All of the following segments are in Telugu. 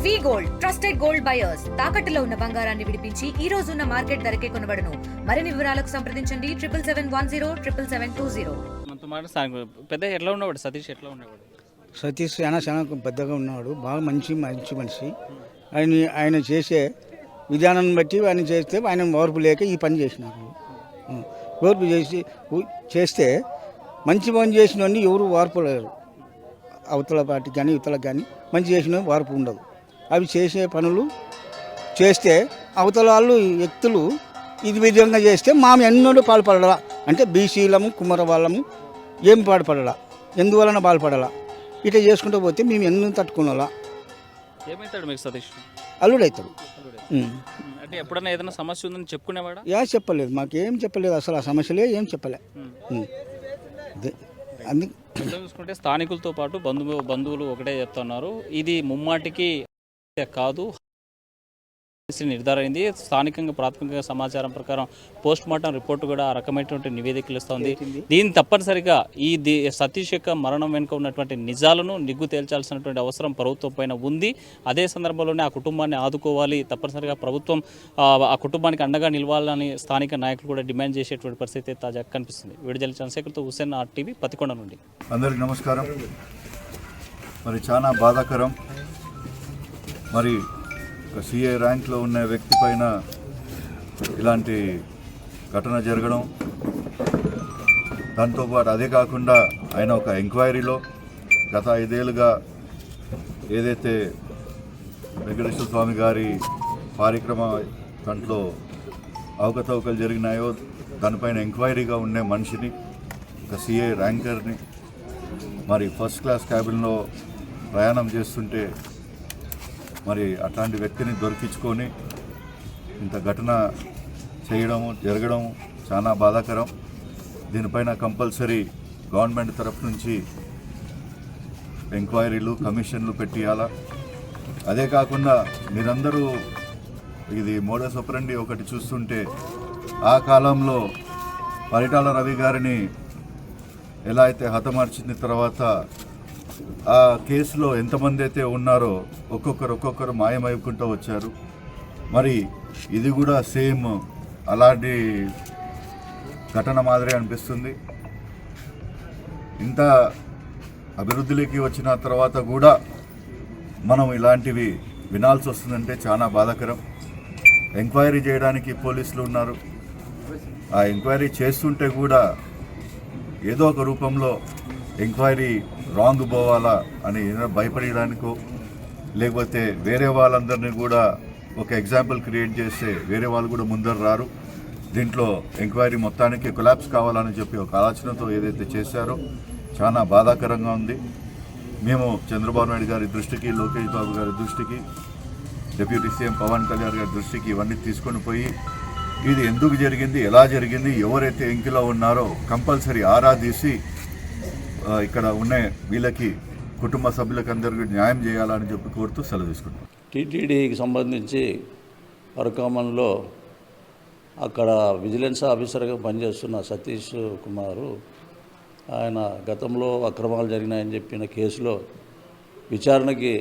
వి గోల్డ్ ట్రస్టెడ్ గోల్డ్ బయర్స్ తాకట్టులో ఉన్న బంగారాన్ని విడిపించి ఈ రోజు ఉన్న మార్కెట్ ధరకే కొనబడును. మరిన్ని వివరాలకు సంప్రదించండి 7771077220. మనతో మాట పెద్ద ఎట్లా ఉన్నవాడు సతీష్ ఎట్లా ఉన్నవాడు? సతీష్ చాలా పెద్దగా ఉన్నాడు, బాగా మంచి మనిషి. ఆయన చేసే విధానాన్ని బట్టి ఆయన చేస్తే ఆయన ఓర్పు లేక ఈ పని చేసినారు. ఓర్పు చేస్తే మంచి పని చేసిన ఎవరు వార్పు లేరు. అవతల పార్టీకి కానీ ఇవతలకు కానీ మంచి చేసిన వార్పు ఉండదు. అవి చేసే పనులు చేస్తే అవతల వాళ్ళు వ్యక్తులు ఇది విధంగా చేస్తే మేము ఎన్నో పాల్పడాలా అంటే బీసీలము కుమ్మర వాళ్ళము ఏం పాల్పడాలా, ఎందువలన బాధపడాలా, ఇట్లా చేసుకుంటూ పోతే మేము ఎన్నో తట్టుకున్నాలా. ఏమవుతాడు మీకు సతీష్? అల్లుడవుతాడు. అంటే ఎప్పుడన్నా ఏదైనా సమస్య ఉందని చెప్పుకునేవాడా? చెప్పలేదు, మాకేం చెప్పలేదు, అసలు ఆ సమస్యలే ఏం చెప్పలే. అందుకు చూసుకుంటే స్థానికులతో పాటు బంధువులు ఒకటే చెప్తున్నారు, ఇది ముమ్మాటికి కాదు నిర్ధారణ అయింది. స్థానికంగా ప్రాథమిక సమాచారం ప్రకారం పోస్ట్ మార్టం రిపోర్టు కూడా ఆ రకమైనటువంటి నివేదికలు ఇస్తుంది. దీన్ని తప్పనిసరిగా ఈ సతీష్ యొక్క మరణం వెనుక ఉన్నటువంటి నిజాలను నిగ్గు తేల్చాల్సినటువంటి అవసరం ప్రభుత్వం పైన ఉంది. అదే సందర్భంలోనే ఆ కుటుంబాన్ని ఆదుకోవాలి, తప్పనిసరిగా ప్రభుత్వం ఆ కుటుంబానికి అండగా నిలవాలని స్థానిక నాయకులు కూడా డిమాండ్ చేసేటువంటి పరిస్థితి తాజాగా కనిపిస్తుంది. విడుదల చంద్రశేఖర్తో హుసేన్ RTV పతికొండ నుండి. అందరికీ నమస్కారం. మరి చాలా బాధాకరం, మరి CA ర్యాంక్లో ఉన్న వ్యక్తి పైన ఇలాంటి ఘటన జరగడం, దాంతోపాటు అదే కాకుండా ఆయన ఒక ఎంక్వైరీలో గత 5 ఏళ్ళుగా ఏదైతే వెంకటేశ్వర స్వామి గారి కార్యక్రమ దాంట్లో అవకతవకలు జరిగినాయో దానిపైన ఎంక్వైరీగా ఉండే మనిషిని, ఒక CA ర్యాంకర్ని మరి ఫస్ట్ క్లాస్ క్యాబిన్లో ప్రయాణం చేస్తుంటే మరి అట్లాంటి వ్యక్తిని దొరికించుకొని ఇంత ఘటన జరగడం చాలా బాధాకరం. దీనిపైన కంపల్సరీ గవర్నమెంట్ తరఫు నుంచి ఎంక్వైరీలు కమిషన్లు పెట్టియాలా. అదే కాకుండా మీరందరూ ఇది మోడస్ ఆపరెండి ఒకటి చూస్తుంటే ఆ కాలంలో పరిటాల రవి గారిని ఎలా అయితే హతమార్చిన తర్వాత ఆ కేసులో ఎంతమంది అయితే ఉన్నారో ఒక్కొక్కరు మాయమైపుకుంటూ వచ్చారు. మరి ఇది కూడా సేమ్ అలాంటి ఘటన మాదిరి అనిపిస్తుంది. ఇంత అభివృద్ధిలోకి వచ్చిన తర్వాత కూడా మనం ఇలాంటివి వినాల్సి వస్తుందంటే చాలా బాధాకరం. ఎంక్వైరీ చేయడానికి పోలీసులు ఉన్నారు, ఆ ఎంక్వైరీ చేస్తుంటే కూడా ఏదో ఒక రూపంలో ఎంక్వైరీ రాంగ్ పోవాలా అని భయపడడానికో లేకపోతే వేరే వాళ్ళందరినీ కూడా ఒక ఎగ్జాంపుల్ క్రియేట్ చేస్తే వేరే వాళ్ళు కూడా ముందర రారు. దీంట్లో ఎంక్వైరీ మొత్తానికి కొలాప్స్ కావాలని చెప్పి ఒక ఆలోచనతో ఏదైతే చేశారో చాలా బాధాకరంగా ఉంది. మేము చంద్రబాబు నాయుడు గారి దృష్టికి, లోకేష్ బాబు గారి దృష్టికి, డిప్యూటీ సీఎం పవన్ కళ్యాణ్ గారి దృష్టికి ఇవన్నీ తీసుకొని పోయి ఇది ఎందుకు జరిగింది, ఎలా జరిగింది, ఎవరైతే ఎంకిలో ఉన్నారో కంపల్సరీ ఆరా తీసి ఇక్కడ ఉన్న వీళ్ళకి కుటుంబ సభ్యులకు అందరికీ న్యాయం చేయాలని చెప్పి కోరుతూ సెలవు తీసుకుంటాం. టీటీడీకి సంబంధించి వరకామన్లో అక్కడ విజిలెన్స్ ఆఫీసర్గా పనిచేస్తున్న సతీష్ కుమారు ఆయన గతంలో అక్రమాలు జరిగినాయని చెప్పిన కేసులో విచారణకి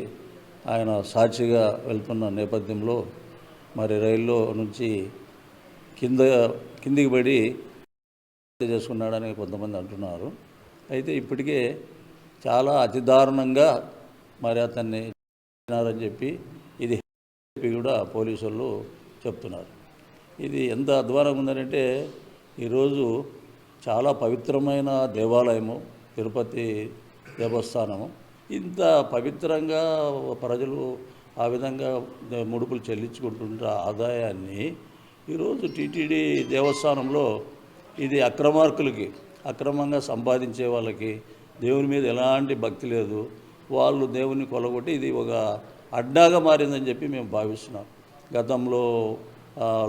ఆయన సాక్షిగా వెళ్తున్న నేపథ్యంలో మరి రైల్లో నుంచి కిందికి పడి చేసుకున్నాడని కొంతమంది అంటున్నారు. అయితే ఇప్పటికే చాలా అతి దారుణంగా మరి అతన్ని అని చెప్పి ఇది కూడా పోలీసు వాళ్ళు చెప్తున్నారు. ఇది ఎంత అధ్వానంగా ఉందంటే ఈరోజు చాలా పవిత్రమైన దేవాలయము తిరుపతి దేవస్థానము, ఇంత పవిత్రంగా ప్రజలు ఆ విధంగా ముడుపులు చెల్లించుకుంటుంటే ఆదాయాన్ని ఈరోజు టీటీడీ దేవస్థానంలో ఇది అక్రమార్కులకి, అక్రమంగా సంపాదించే వాళ్ళకి దేవుని మీద ఎలాంటి భక్తి లేదు, వాళ్ళు దేవుని కొలగొట్టి ఇది ఒక అడ్డాగా మారిందని చెప్పి మేము భావిస్తున్నాం. గతంలో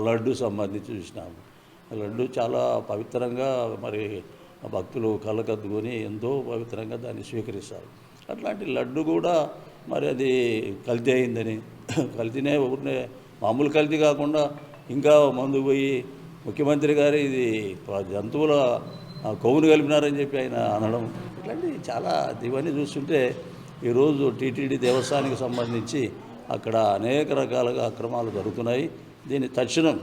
లడ్డు సంబంధించి చూసినాము. లడ్డు చాలా పవిత్రంగా మరి భక్తులు కళ్ళకద్దుకొని ఎంతో పవిత్రంగా దాన్ని స్వీకరిస్తారు. అట్లాంటి లడ్డు కూడా మరి అది కల్తీ అయిందని, కల్తీనే ఊరినే మామూలు కల్తీ కాకుండా ఇంకా మందు పోయి ముఖ్యమంత్రి గారు ఇది జంతువుల కొవ్వును కలిపినారని చెప్పి ఆయన అనడం, ఇట్లాంటివి చాలా ఇవన్నీ చూస్తుంటే ఈరోజు టీటీడీ దేవస్థానానికి సంబంధించి అక్కడ అనేక రకాలుగా అక్రమాలు జరుగుతున్నాయి. దీన్ని తక్షణం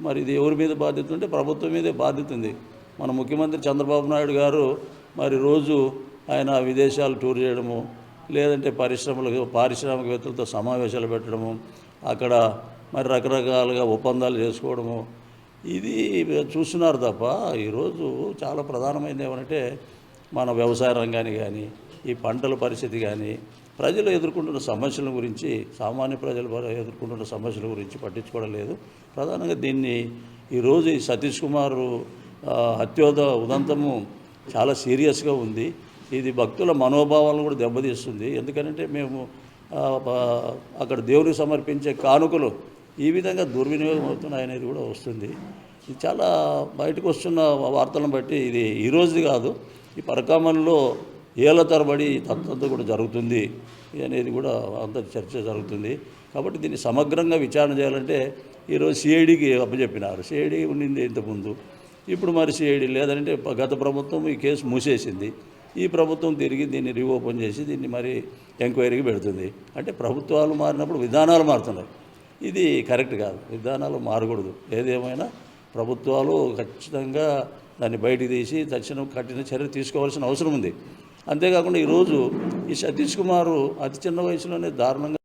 మరి ఇది ఎవరి మీద బాధ్యత ఉంటే ప్రభుత్వం మీదే బాధ్యత ఉంది. మన ముఖ్యమంత్రి చంద్రబాబు నాయుడు గారు మరి రోజు ఆయన విదేశాలు టూర్ చేయడము, లేదంటే పారిశ్రామికవేత్తలతో సమావేశాలు పెట్టడము, అక్కడ మరి రకరకాలుగా ఒప్పందాలు చేసుకోవడము, ఇది చూస్తున్నారు తప్ప ఈరోజు చాలా ప్రధానమైనది ఏమంటే మన వ్యవసాయ రంగాన్ని కానీ, ఈ పంటల పరిస్థితి కానీ, ప్రజలు ఎదుర్కొంటున్న సమస్యల గురించి, సామాన్య ప్రజలు ఎదుర్కొంటున్న సమస్యల గురించి పట్టించుకోవడం లేదు. ప్రధానంగా దీన్ని ఈరోజు ఈ సతీష్ కుమార్ ఉదంతము చాలా సీరియస్గా ఉంది. ఇది భక్తుల మనోభావాలను కూడా దెబ్బతీస్తుంది. ఎందుకంటే మేము అక్కడ దేవునికి సమర్పించే కానుకలు ఈ విధంగా దుర్వినియోగం అవుతున్నాయనేది కూడా వస్తుంది. ఇది చాలా బయటకు వస్తున్న వార్తలను బట్టి ఇది ఈరోజుది కాదు, ఈ పరకామణిలో ఏళ్ల తరబడి తత్వంతో కూడా జరుగుతుంది అనేది కూడా అంత చర్చ జరుగుతుంది. కాబట్టి దీన్ని సమగ్రంగా విచారణ చేయాలంటే ఈరోజు సిఐడికి అప్పచెప్పినారు. సిఐడి ఉండింది ఇంతకుముందు, ఇప్పుడు మరి సిఐడి లేదంటే గత ప్రభుత్వం ఈ కేసు మూసేసింది. ఈ ప్రభుత్వం తిరిగి దీన్ని రీఓపెన్ చేసి దీన్ని మరి ఎంక్వైరీకి పెడుతుంది. అంటే ప్రభుత్వాలు మారినప్పుడు విధానాలు మారుతున్నాయి. ఇది కరెక్ట్ కాదు, విధానాలు మారకూడదు. ఏదేమైనా ప్రభుత్వాలు ఖచ్చితంగా దాన్ని బయటికి తీసి తక్షణం కఠిన చర్య తీసుకోవాల్సిన అవసరం ఉంది. అంతేకాకుండా ఈరోజు ఈ సతీష్ కుమారు అతి చిన్న వయసులోనే దారుణంగా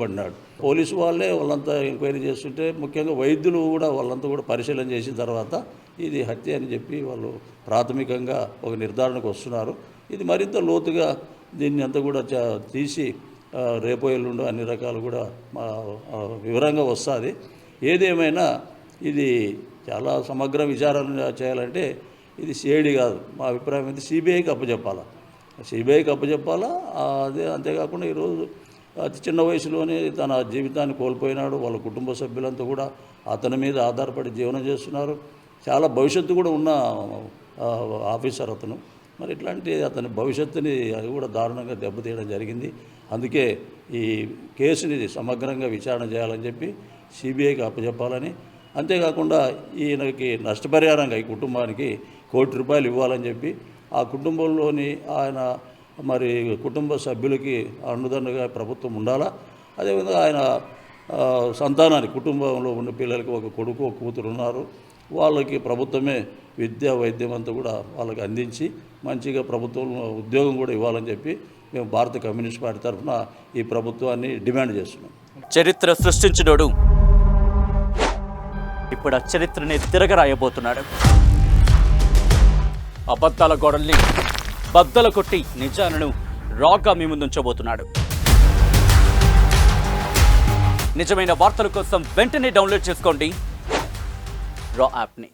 పడినాడు. పోలీసు వాళ్ళే వాళ్ళంతా ఎంక్వైరీ చేస్తుంటే, ముఖ్యంగా వైద్యులు కూడా వాళ్ళంతా కూడా పరిశీలన చేసిన తర్వాత ఇది హత్య అని చెప్పి వాళ్ళు ప్రాథమికంగా ఒక నిర్ధారణకు వస్తున్నారు. ఇది మరింత లోతుగా దీన్ని అంతా కూడా తీసి రేపో ఎల్లుండో అన్ని రకాలు కూడా వివరంగా వస్తుంది. ఏదేమైనా ఇది చాలా సమగ్ర విచారణ చేయాలంటే ఇది సిఐడి కాదు, మా అభిప్రాయం అయితే సిబిఐకి అప్పచెప్పాలా. అదే అంతేకాకుండా ఈరోజు అతి చిన్న వయసులోనే తన జీవితాన్ని కోల్పోయినాడు. వాళ్ళ కుటుంబ సభ్యులంతా కూడా అతని మీద ఆధారపడి జీవనం చేస్తున్నారు. చాలా భవిష్యత్తు కూడా ఉన్న ఆఫీసర్ అతను. మరి ఇట్లాంటి అతని భవిష్యత్తుని అది కూడా దారుణంగా దెబ్బతీయడం జరిగింది. అందుకే ఈ కేసుని సమగ్రంగా విచారణ చేయాలని చెప్పి సిబిఐకి అప్పచెప్పాలని, అంతేకాకుండా ఈయనకి నష్టపరిహారంగా ఈ కుటుంబానికి ₹1 కోటి ఇవ్వాలని చెప్పి, ఆ కుటుంబంలోని ఆయన మరి కుటుంబ సభ్యులకి అండదండగా ప్రభుత్వం ఉండాలా. అదేవిధంగా ఆయన సంతానానికి, కుటుంబంలో ఉన్న పిల్లలకి ఒక కొడుకు ఒక కూతురు ఉన్నారు. వాళ్ళకి ప్రభుత్వమే విద్య వైద్యం అంతా కూడా వాళ్ళకి అందించి మంచిగా ప్రభుత్వం ఉద్యోగం కూడా ఇవ్వాలని చెప్పి మేము భారత కమ్యూనిస్ట్ పార్టీ తరఫున ఈ ప్రభుత్వాన్ని డిమాండ్ చేస్తున్నాం. చరిత్ర సృష్టించినోడు ఇప్పుడు ఆ చరిత్రని తిరగరాయబోతున్నాడు. అబద్ధాల గోడల్ని బద్దలు కొట్టి నిజాలను రాగా మీ ముందుంచబోతున్నాడు. నిజమైన వార్తల కోసం వెంటనే డౌన్లోడ్ చేసుకోండి రా యాప్ని.